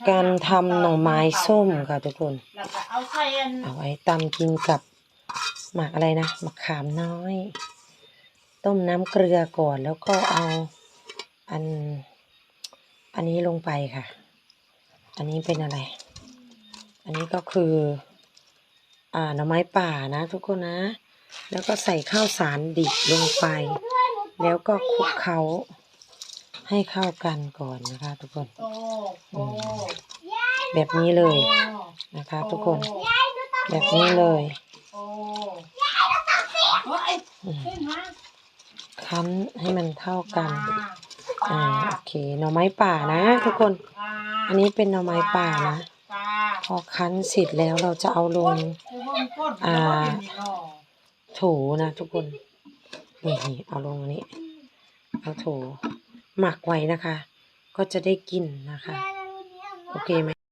การทำหน่อไม้ส้มค่ะทุกคน แล้วก็เอาใส่เอาไว้ตำกินกับหมักอะไรนะมะขามน้อย ต้มน้ำเกลือก่อนแล้วก็เอาอันนี้ลงไปค่ะ อันนี้เป็นอะไร อันนี้ก็คือหน่อไม้ป่านะทุกคนนะแล้วก็ใส่ข้าวสารดิบลงไปแล้วก็คลุกเคล้าให้เข้ากันก่อนนะคะทุกคนแบบนี้เลยนะคะทุกคนแบบนี้เลยคั้นให้มันเท่ากันโอเคหน่อไม้ป่านะทุกคนอันนี้เป็นหน่อไม้ป่านะพอคั้นเสร็จแล้วเราจะเอาลงโถนะทุกคนนี่เอาลงอันนี้เอาโถหมักไว้นะคะก็จะได้กินนะคะโอเคไหม